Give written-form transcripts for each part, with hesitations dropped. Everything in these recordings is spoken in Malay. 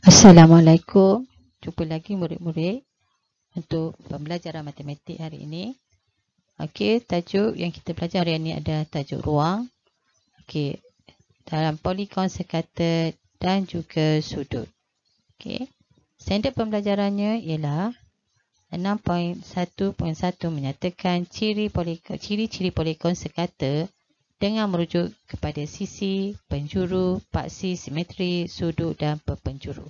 Assalamualaikum. Jumpa lagi murid-murid untuk pembelajaran matematik hari ini. Okey, tajuk yang kita belajar hari ini ada tajuk ruang. Okey, dalam polikon sekata dan juga sudut. Okey. Standard pembelajarannya ialah 6.1.1 menyatakan ciri-ciri polikon sekata dengan merujuk kepada sisi, penjuru, paksi, simetri, sudut dan perpenjuru.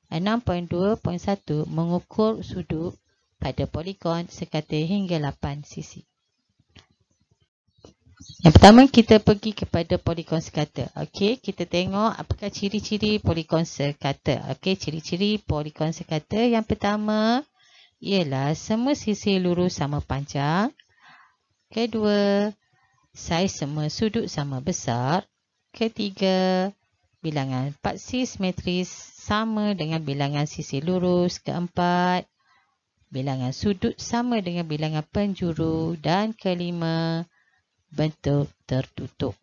6.2.1 mengukur sudut pada polikon sekata hingga 8 sisi. Yang pertama kita pergi kepada polikon sekata. Okey, kita tengok apakah ciri-ciri polikon sekata. Okey, ciri-ciri polikon sekata yang pertama ialah semua sisi lurus sama panjang. Kedua, saiz semua sudut sama besar. Ketiga, bilangan paksi simetris sama dengan bilangan sisi lurus. Keempat, bilangan sudut sama dengan bilangan penjuru. Dan kelima, bentuk tertutup.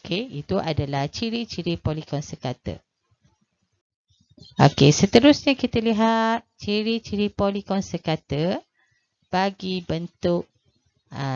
Okey, itu adalah ciri-ciri polikon sekata. Okey, seterusnya kita lihat ciri-ciri polikon sekata bagi bentuk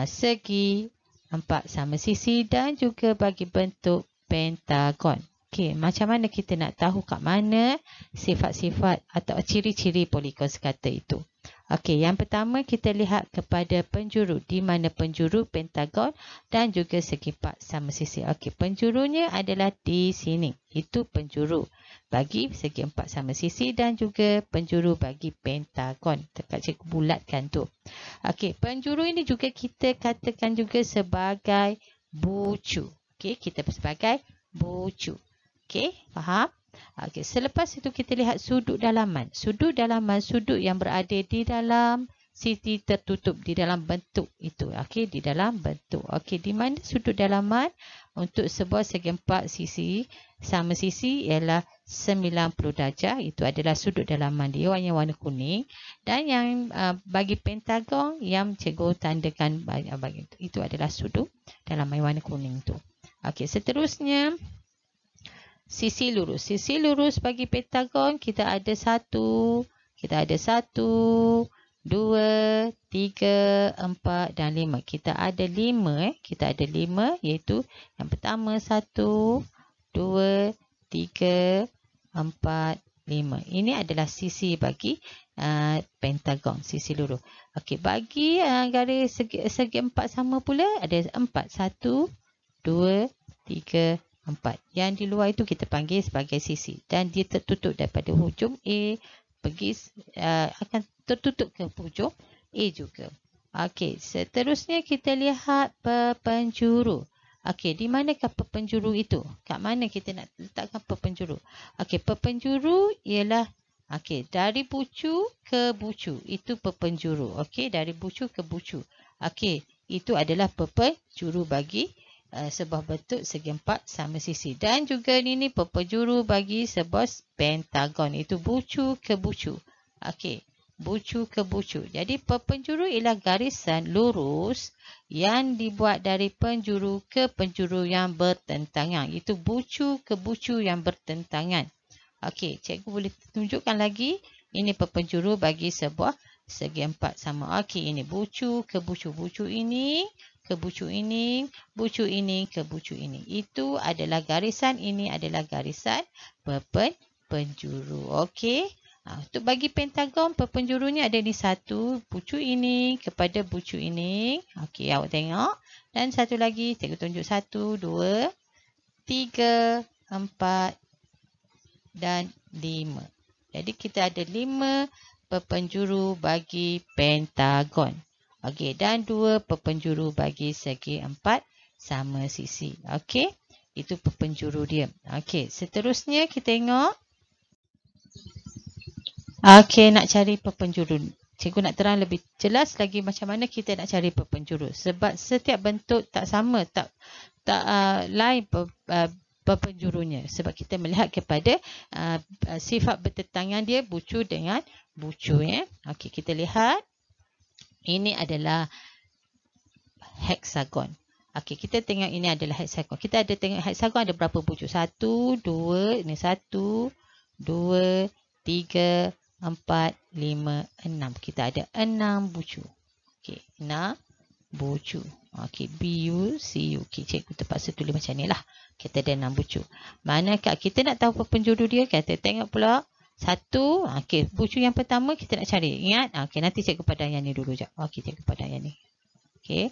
segi, 4 sama sisi dan juga bagi bentuk pentagon. Okey, macam mana kita nak tahu kat mana sifat-sifat atau ciri-ciri polikon sekata itu? Okey, yang pertama kita lihat kepada penjuru, di mana penjuru pentagon dan juga segi 4 sama sisi. Okey, penjurunya adalah di sini. Itu penjuru bagi segi 4 sama sisi dan juga penjuru bagi pentagon. Dekat cikgu bulatkan tu. Okey, penjuru ini juga kita katakan juga sebagai bucu. Okey, kita sebagai bucu. Okey, faham? Okey, selepas itu kita lihat sudut dalaman. Sudut dalaman, sudut yang berada di dalam sisi tertutup, di dalam bentuk itu. Okey, di dalam bentuk. Okey, di mana sudut dalaman untuk sebuah segi 4 sisi sama sisi ialah 90 darjah. Itu adalah sudut dalaman dia yang warna kuning. Dan yang bagi pentagon yang cikgu tandakan bagi itu adalah sudut dalaman warna kuning tu. Okey, seterusnya sisi lurus. Sisi lurus bagi pentagon kita ada 1, kita ada 1, 2, 3, 4 dan 5. Kita ada 5 kita ada 5 iaitu yang pertama 1, 2, 3, 4, 5. Ini adalah sisi bagi pentagon, sisi lurus. Okey, bagi garis segi 4 sama pula ada 4. 1, 2, 3, 4. Yang di luar itu kita panggil sebagai sisi dan dia tertutup daripada hujung A pergi akan tertutup ke hujung A juga. Okey, seterusnya kita lihat perpenjuru. Okey, di manakah perpenjuru itu? Kat mana kita nak letakkan perpenjuru? Okey, perpenjuru ialah dari bucu ke bucu. Itu perpenjuru. Okey, dari bucu ke bucu. Okey, itu adalah perpenjuru bagi sebuah bentuk segi 4 sama sisi. Dan juga ini perpenjuru bagi sebuah pentagon. Itu bucu ke bucu. Okey, bucu ke bucu. Jadi perpenjuru ialah garisan lurus yang dibuat dari penjuru ke penjuru yang bertentangan. Itu bucu ke bucu yang bertentangan. Okey, cikgu boleh tunjukkan lagi. Ini perpenjuru bagi sebuah segi 4 sama. Okey, ini bucu ke bucu. Bucu ini ke bucu ini, bucu ini ke bucu ini. Itu adalah garisan, ini adalah garisan perpenjuru. Okey. Untuk bagi pentagon, perpenjurunya ada di 1, bucu ini kepada bucu ini. Okey, awak tengok. Dan satu lagi, cikgu tunjuk 1, 2, 3, 4 dan 5. Jadi kita ada 5 perpenjuru bagi pentagon. Okey, dan 2 perpenjuru bagi segi 4 sama sisi. Okey, itu perpenjuru dia. Okey, seterusnya kita tengok. Okey, nak cari perpenjuru. Cikgu nak terang lebih jelas lagi macam mana kita nak cari perpenjuru. Sebab setiap bentuk tak sama, tak lain perpenjurunya. Sebab kita melihat kepada sifat bertentangan dia bucu dengan bucu. Okey, kita lihat. Ini adalah heksagon. Okey, kita tengok ini adalah heksagon. Kita ada tengok heksagon ada berapa bucu? 1, 2, ini 1, 2, 3, 4, 5, 6. Kita ada 6 bucu. Okey, 6 bucu. Okey, B-U-C-U. Okey, cikgu terpaksa tulis macam ni lah. Kita ada 6 bucu. Manakah kita nak tahu apa penjuru dia? Kita tengok pula. 1. Okey, bucu yang pertama kita nak cari. Ingat? Okey, nanti cikgu padang yang ni dulu jap. Okey, cikgu padang yang ni. Okey.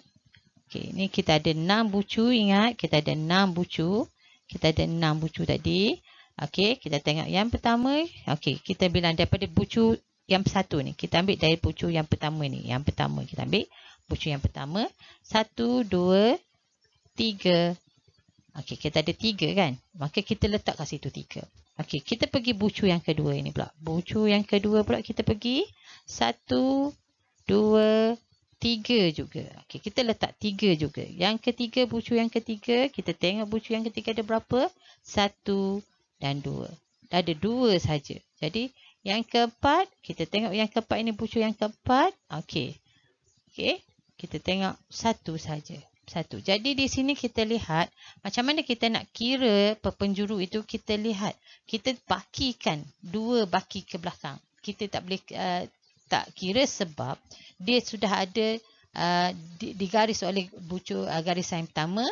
Okey, ni kita ada 6 bucu. Ingat, kita ada 6 bucu. Kita ada 6 bucu tadi. Okey, kita tengok yang pertama. Okey, kita bilang daripada bucu yang satu ni. Kita ambil dari bucu yang pertama ni. Yang pertama kita ambil bucu yang pertama. 1, 2, 3. Okey, kita ada 3 kan? Maka kita letak kat situ 3. Okey, kita pergi bucu yang kedua ini pula. Bucu yang kedua pula kita pergi 1, 2, 3 juga. Okey, kita letak 3 juga. Yang ketiga, bucu yang ketiga, kita tengok bucu yang ketiga ada berapa? 1 dan 2. Ada 2 saja. Jadi, yang keempat, kita tengok yang keempat ini bucu yang keempat. Okey. Okey, kita tengok 1 saja. 1. Jadi di sini kita lihat macam mana kita nak kira penjuru itu. Kita lihat, kita bakikan 2 baki ke belakang. Kita tak boleh tak kira sebab dia sudah ada digaris oleh bucu garisan yang pertama.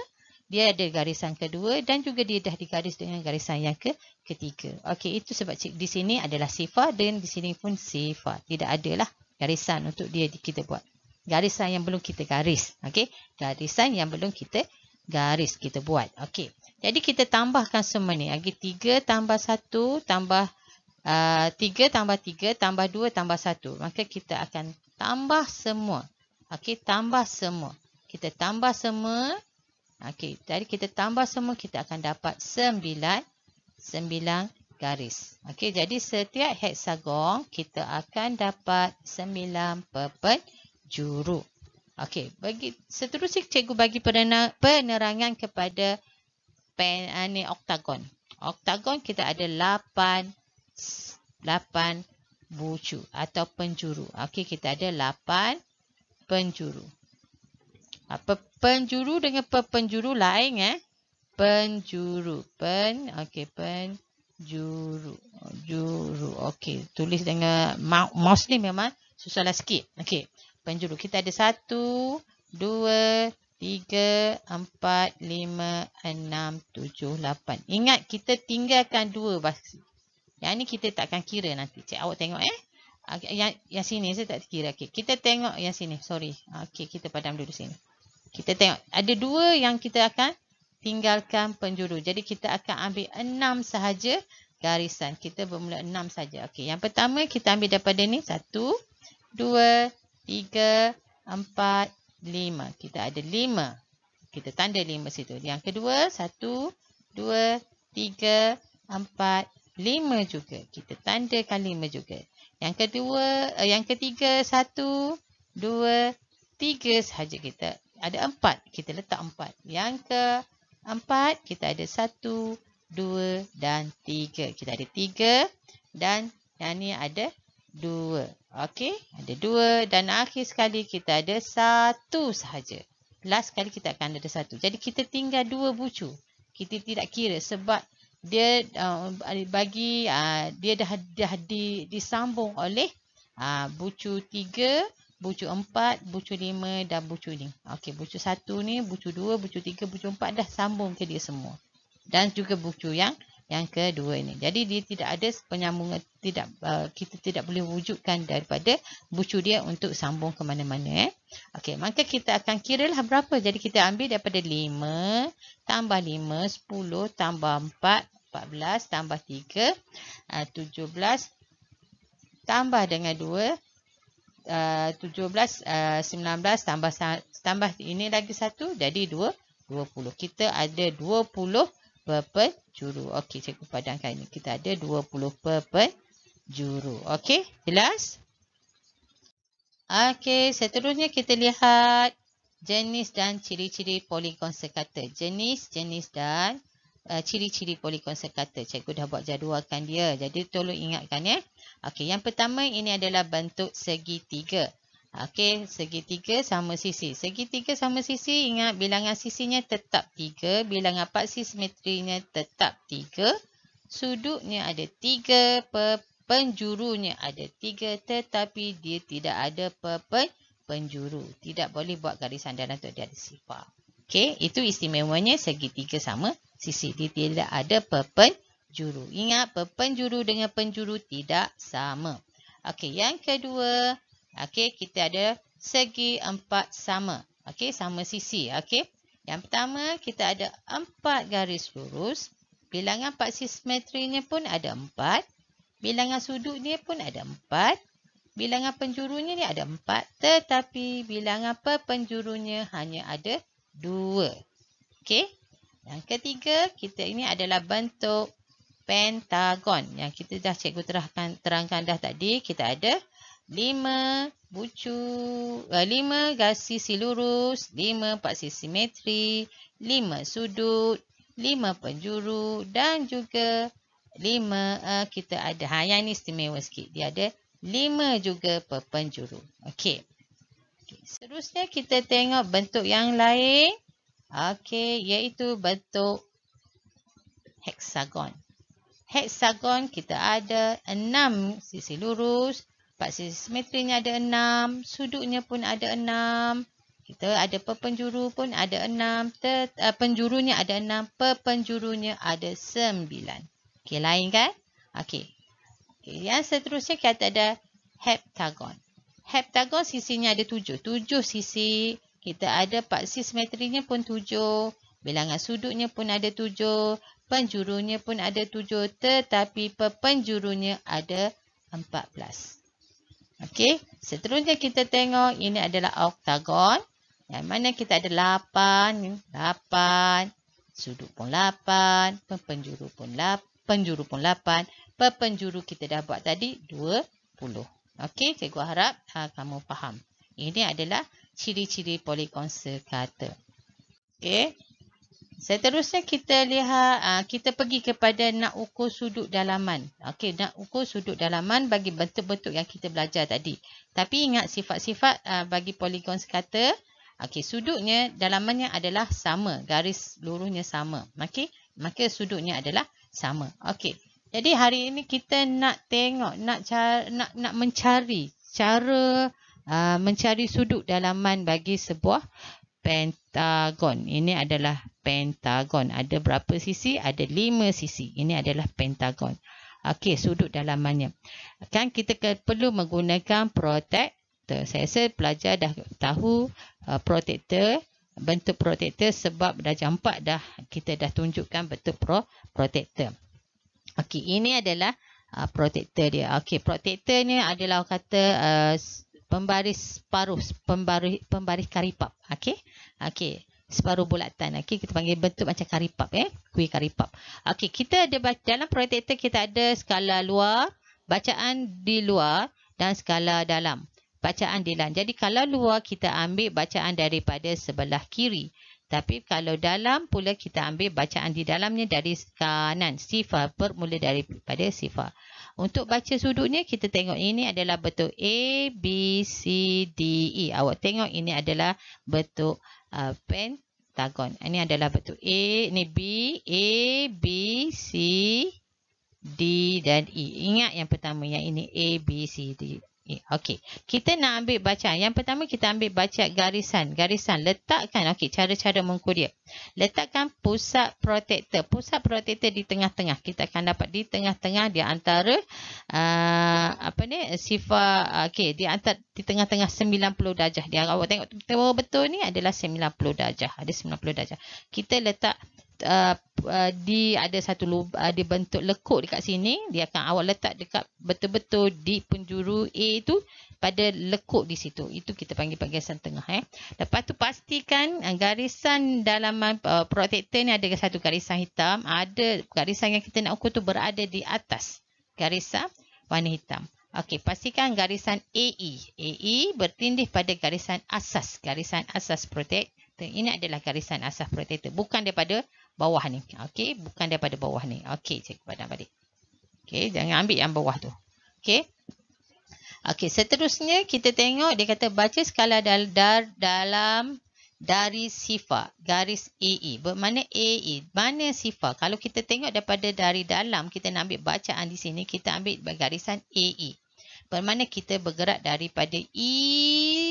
Dia ada garisan kedua dan juga dia dah digaris dengan garisan yang ketiga. Okey, itu sebab di sini adalah sifar dan di sini pun sifar. Tidak adalah garisan untuk dia kita buat. Garisan yang belum kita garis. Okey, garisan yang belum kita garis kita buat. Okey, jadi kita tambahkan semua ni. Lagi 3 tambah 1 tambah 3 tambah 3 tambah 2 tambah 1. Maka kita akan tambah semua. Okey, tambah semua. Kita tambah semua. Okey, jadi kita tambah semua, kita akan dapat 9 garis. Okey, jadi setiap heksagon kita akan dapat 9 penjuru. Okey, seterusnya cikgu bagi penerangan kepada oktagon. Oktagon kita ada 8 bucu atau penjuru. Okey, kita ada 8 penjuru. Penjuru dengan penjuru lain penjuru. Okey, penjuru. Juru. Okey, tulis dengan mouse ni memang susahlah sikit. Okey, penjuru. Kita ada 1, 2, 3, 4, 5, 6, 7, 8. Ingat, kita tinggalkan 2 baki. Yang ni kita takkan kira nanti. Cik awak tengok yang sini saya tak kira. Okey, kita tengok yang sini. Sorry. Okey, kita padam dulu sini. Kita tengok ada 2 yang kita akan tinggalkan penjuru. Jadi kita akan ambil 6 sahaja garisan. Kita bermula 6 saja. Okey, yang pertama kita ambil daripada ni 1, 2, 3, 4, 5. Kita ada 5. Kita tanda 5 situ. Yang kedua 1, 2, 3, 4, 5 juga. Kita tandakan 5 juga. Yang kedua, yang ketiga 1, 2, 3 sahaja kita. Ada 4. Kita letak 4. Yang keempat kita ada 1, 2 dan 3. Kita ada 3 dan yang ni ada 2. Okey, ada 2 dan akhir sekali kita ada 1 sahaja. Last sekali kita akan ada 1. Jadi kita tinggal 2 bucu. Kita tidak kira sebab dia dia dah disambung oleh bucu 3, bucu 4, bucu 5 dan bucu ni. Okey, bucu 1 ni, bucu 2, bucu 3, bucu 4 dah sambung ke dia semua. Dan juga bucu yang kedua ni. Jadi dia tidak ada penyambungan, kita tidak boleh wujudkan daripada bucu dia untuk sambung ke mana-mana. Okey, maka kita akan kiralah berapa. Jadi kita ambil daripada 5 tambah 5, 10 tambah 4, 14 tambah 3, 17 tambah dengan 2, 17, 19 tambah ini lagi 1, jadi 20. Kita ada 20 penjuru. Okey, cikgu padangkan ini. Kita ada 20 penjuru. Okey, jelas? Okey, seterusnya kita lihat jenis dan ciri-ciri poligon sekata. Jenis dan ciri-ciri poligon sekata. Cikgu dah buat jadualkan dia. Jadi tolong ingatkan ya. Okey, yang pertama ini adalah bentuk segitiga. Okey, segitiga sama sisi. Segitiga sama sisi, ingat bilangan sisinya tetap 3. Bilangan paksi simetrinya tetap 3. Sudutnya ada 3, penjurunya ada 3, tetapi dia tidak ada penjuru. Tidak boleh buat garisan dalam tu, dia ada sifar. Okey, itu istimewanya segitiga sama sisi. Dia tidak ada penjuru. Ingat, penjuru dengan penjuru tidak sama. Okey, yang kedua, okey, kita ada segi 4 sama. Okey, sama sisi. Okey, yang pertama kita ada 4 garis lurus. Bilangan paksis simetrinya pun ada 4. Bilangan sudutnya pun ada 4. Bilangan penjurunya ni ada 4. Tetapi bilangan penjurunya hanya ada 2. Okey. Yang ketiga, kita ini adalah bentuk pentagon. Yang kita dah cikgu terangkan dah tadi. Kita ada 5 sisi lurus, 5 paksis simetri, 5 sudut, 5 penjuru dan juga 5 kita ada. Yang ni istimewa sikit. Dia ada 5 juga penjuru. Okey. Seterusnya kita tengok bentuk yang lain. Okey, iaitu bentuk heksagon. Heksagon kita ada 6 sisi lurus, paksis simetrinya ada 6, sudutnya pun ada 6. Kita ada penjuru pun ada 6. Penjurunya ada 6. Penjurunya ada 9. Okey, lain kan? Okey. Yang seterusnya kita ada heptagon. Heptagon sisinya ada 7. 7 sisi. Kita ada paksis simetrinya pun 7. Bilangan sudutnya pun ada 7. Penjurunya pun ada 7. Tetapi penjurunya ada 14. Okey. Seterusnya kita tengok ini adalah oktagon. Yang mana kita ada 8, sudut pun 8, penjuru pun 8, penjuru kita dah buat tadi 20. Okey, cikgu harap kamu faham. Ini adalah ciri-ciri polikon sekata. Okey. Seterusnya kita lihat, kita pergi kepada nak ukur sudut dalaman. Okey, nak ukur sudut dalaman bagi bentuk-bentuk yang kita belajar tadi. Tapi ingat sifat-sifat bagi polikon sekata. Okey, sudutnya, dalamannya adalah sama. Garis lurusnya sama. Okey, maka sudutnya adalah sama. Okey, jadi hari ini kita nak tengok, nak mencari cara mencari sudut dalaman bagi sebuah pentagon. Ini adalah pentagon. Ada berapa sisi? Ada 5 sisi. Ini adalah pentagon. Okey, sudut dalamannya. Kan kita perlu menggunakan protektor. Saya rasa pelajar dah tahu protektor, bentuk protektor sebab darjah 4 kita dah tunjukkan bentuk protektor. Okey, ini adalah protektor dia. Okey, protektornya adalah kata pembaris separuh, pembaris karipap. Okey. Okey, separuh bulatan. Okey, kita panggil bentuk macam karipap kuih karipap. Okey, kita ada dalam protektor kita ada skala luar, bacaan di luar dan skala dalam. Bacaan di dalam. Jadi kalau luar kita ambil bacaan daripada sebelah kiri. Tapi kalau dalam pula kita ambil bacaan di dalamnya dari kanan. Sifar bermula daripada sifar. Untuk baca sudutnya kita tengok ini adalah bentuk A, B, C, D, E. Awak tengok ini adalah bentuk pentagon. Ini adalah bentuk A, ini B, A, B, C, D dan E. Ingat yang pertama yang ini A, B, C, D. Okey, kita nak ambil bacaan. Yang pertama kita ambil baca garisan. Garisan letakkan. Okey, cara-cara mengukur dia. Letakkan pusat protektor. Pusat protektor di tengah-tengah. Kita akan dapat di tengah-tengah di antara sifar. Okey, di tengah-tengah 90 darjah. Dia awak tengok betul ni adalah 90 darjah. Ada 90 darjah. Kita letak ada satu ada bentuk lekuk dekat sini. Dia akan awak letak dekat betul-betul di penjuru A itu pada lekuk di situ. Itu kita panggil garisan tengah. Lepas tu pastikan garisan dalaman protektor ni ada satu garisan hitam. Ada garisan yang kita nak ukur tu berada di atas garisan warna hitam. Okey, pastikan garisan AE. AE bertindih pada garisan asas. Garisan asas protektor. Ini adalah garisan asas protektor. Bukan daripada bawah ni. Okey, bukan daripada bawah ni. Okey, cikgu padam balik. Okey, jangan ambil yang bawah tu. Okey. Okey, seterusnya kita tengok dia kata baca skala dalam dari sifar, garis AE. Bermakna AE, mana sifar? Kalau kita tengok daripada dari dalam, kita nak ambil bacaan di sini, kita ambil garisan AE. Bermakna kita bergerak daripada E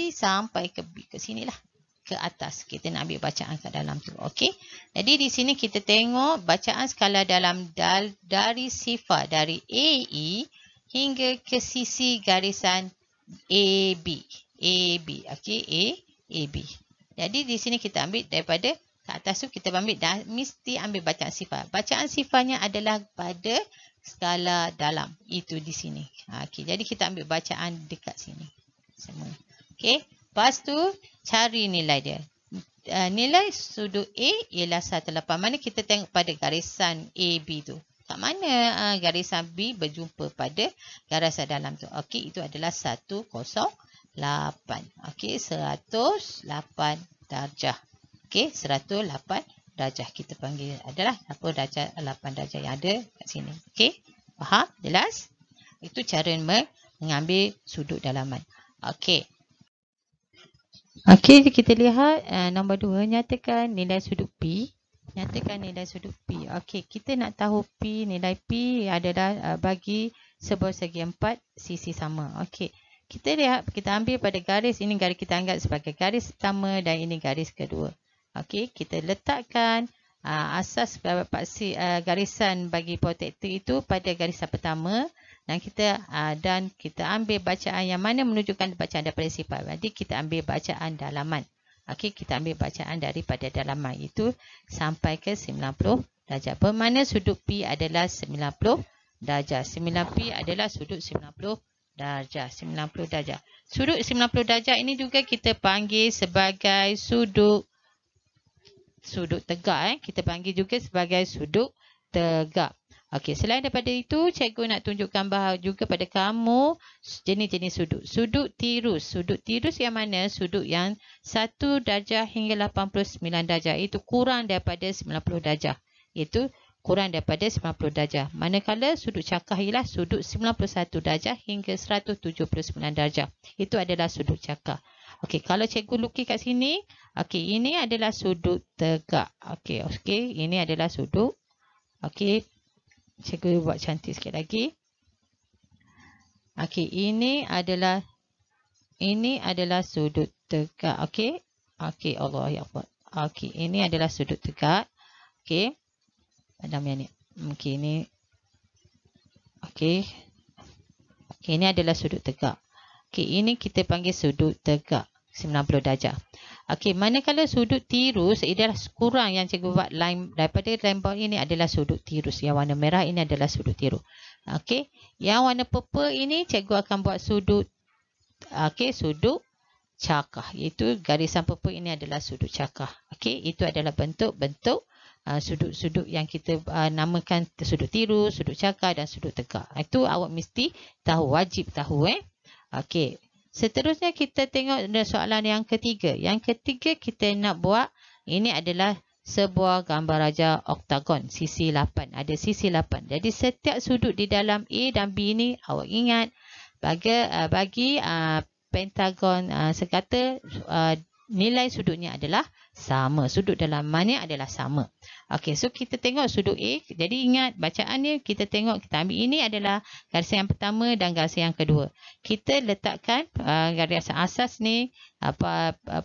sampai ke B, ke sini lah, ke atas. Kita nak ambil bacaan kat dalam tu. Okey. Jadi di sini kita tengok bacaan skala dalam dari sifar, dari AE hingga ke sisi garisan AB. AB. Okey, AB. Jadi di sini kita ambil daripada ke atas tu, kita ambil mesti ambil bacaan sifar. Bacaan sifarnya adalah pada skala dalam. Itu di sini. Okey, jadi kita ambil bacaan dekat sini. Semua. Okey. Lepas tu cari nilai dia. Nilai sudut A ialah 180. Mana kita tengok pada garisan AB tu. Kat mana garisan B berjumpa pada garisan dalam tu. Okey, itu adalah 108. Okey, 108 darjah. Okey, 108 darjah kita panggil adalah apa, darjah 8 darjah yang ada kat sini. Okey, faham? Jelas? Itu cara mengambil sudut dalaman. Okey. Okey, kita lihat nombor 2, nyatakan nilai sudut P. Nyatakan nilai sudut P. Okey, kita nak tahu P, nilai P adalah bagi sebuah segi 4 sisi sama. Okey. Kita lihat, kita ambil pada garis ini, garis kita anggap sebagai garis pertama dan ini garis kedua. Okey, kita letakkan asas garisan bagi protektor itu pada garisan pertama dan kita ambil bacaan yang mana menunjukkan bacaan daripada sifar. Jadi kita ambil bacaan dalaman. Okey, kita ambil bacaan daripada dalaman itu sampai ke 90 darjah. Bermakna sudut P adalah 90 darjah. 9P adalah sudut 90 darjah. 90 darjah. Sudut 90 darjah ini juga kita panggil sebagai sudut tegak. Kita panggil juga sebagai sudut tegak. Okey, selain daripada itu, cikgu nak tunjukkan bahawa juga pada kamu jenis-jenis sudut. Sudut tirus. Sudut tirus yang mana? Sudut yang 1 darjah hingga 89 darjah. Itu kurang daripada 90 darjah. Itu kurang daripada 90 darjah. Manakala sudut cakah ialah sudut 91 darjah hingga 179 darjah. Itu adalah sudut cakah. Okey, kalau cikgu lukis kat sini, okey, ini adalah sudut tegak. Okey, ini adalah sudut. Okey, cikgu buat cantik sikit lagi. Okey, ini adalah sudut tegak. Okey. Okey, Allah ya Allah. Okey, ini adalah sudut tegak. Okey. Padam yang ni. Okey, ini. Okey. Okey, ini adalah sudut tegak. Okey, ini kita panggil sudut tegak 90 darjah. Okey, manakala sudut tirus adalah kurang yang cikgu buat line daripada line bawah ini adalah sudut tirus. Yang warna merah ini adalah sudut tirus. Okey, yang warna purple ini cikgu akan buat sudut sudut cakah, iaitu garisan purple ini adalah sudut cakah. Okey, itu adalah bentuk-bentuk sudut-sudut yang kita namakan sudut tirus, sudut cakah dan sudut tegak. Itu awak mesti tahu, wajib tahu. Okey. Seterusnya kita tengok soalan yang ketiga. Yang ketiga kita nak buat, ini adalah sebuah gambar raja oktagon, sisi 8. Ada sisi 8. Jadi setiap sudut di dalam A dan B ini awak ingat bagi pentagon sekata nilai sudutnya adalah sama. Sudut dalamannya adalah sama. Okey, so kita tengok sudut A. Jadi ingat bacaan ni, kita tengok, kita ambil ini adalah garisan yang pertama dan garisan yang kedua. Kita letakkan garisan asas ni,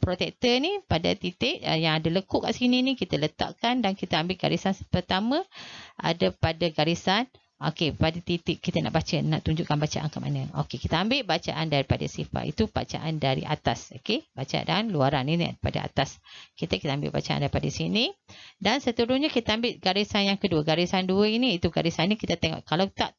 protektor ni pada titik yang ada lekuk kat sini ni, kita letakkan dan kita ambil garisan pertama ada pada garisan. Okey, pada titik kita nak baca, nak tunjukkan bacaan ke mana. Okey, kita ambil bacaan daripada sifar. Itu bacaan dari atas. Okey, bacaan luaran ini daripada atas. Kita ambil bacaan daripada sini. Dan seterusnya kita ambil garisan yang kedua. Garisan 2 ini, itu garisan ini kita tengok. Kalau tak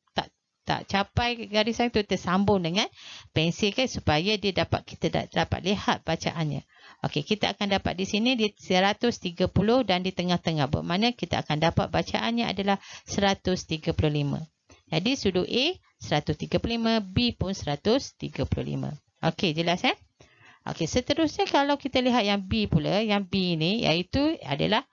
capai garisan itu, tersambung dengan pensil kan, supaya kita dapat lihat bacaannya. Okey, kita akan dapat di sini di 130 dan di tengah-tengah. Bermakna kita akan dapat bacaannya adalah 135. Jadi sudut A 135, B pun 135. Okey, jelas Okey, seterusnya kalau kita lihat yang B pula, yang B ini iaitu adalah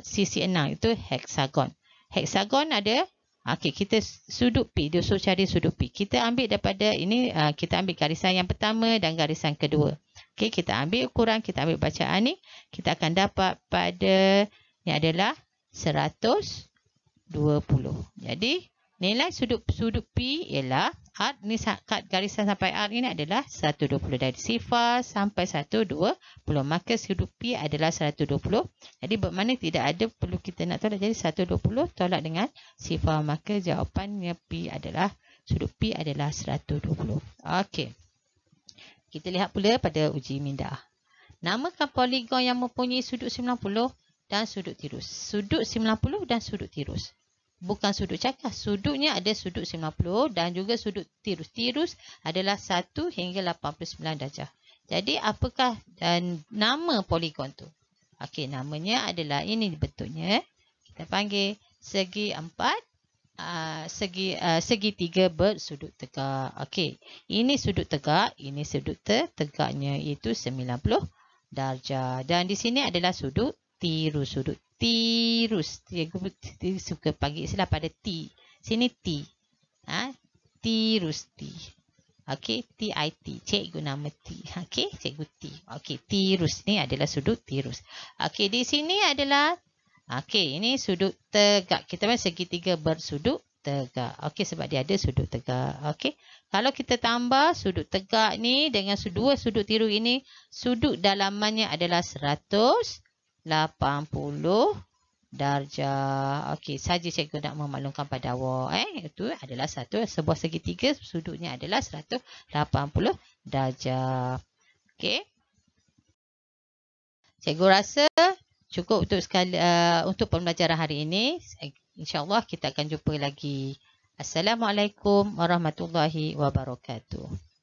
sisi 6, itu heksagon. Heksagon ada, okey, kita sudut P, dia suruh cari sudut P. Kita ambil daripada ini, kita ambil garisan yang pertama dan garisan kedua. Okey, kita ambil ukuran, kita ambil bacaan ni. Kita akan dapat pada ni adalah 120. Jadi, nilai sudut P ialah art ni kat garisan sampai art ini adalah 120. Dari sifar sampai 120. Maka sudut P adalah 120. Jadi, bermakna tidak ada perlu kita nak tolak. Jadi, 120 tolak dengan sifar. Maka jawapannya P adalah, sudut P adalah 120. Okey. Kita lihat pula pada uji minda. Namakan poligon yang mempunyai sudut 90 dan sudut tirus. Sudut 90 dan sudut tirus. Bukan sudut cakar. Sudutnya ada sudut 90 dan juga sudut tirus. Tirus adalah 1 hingga 89 darjah. Jadi apakah nama poligon tu? Okey, namanya adalah ini bentuknya. Kita panggil segi 4. Segitiga bersudut tegak. Okey, ini sudut tegak, ini sudut tegaknya iaitu 90 darjah. Dan di sini adalah sudut tirus. Sudut tirus. Cikgu suka panggil istilah pada T. Sini T. Tirus T. Okey, TIT. Cikgu nama T. Okey, cikgu T. Okey, tirus ni adalah sudut tirus. Okey, di sini adalah okey, ini sudut tegak. Kita panggil segitiga bersudut tegak. Okey, sebab dia ada sudut tegak. Okey. Kalau kita tambah sudut tegak ni dengan dua sudut tiru ini, sudut dalamannya adalah 180 darjah. Okey, saja cikgu nak memaklumkan pada awak. Itu adalah sebuah segitiga, sudutnya adalah 180 darjah. Okey. Cikgu rasa cukup untuk pembelajaran hari ini. InsyaAllah kita akan jumpa lagi. Assalamualaikum warahmatullahi wabarakatuh.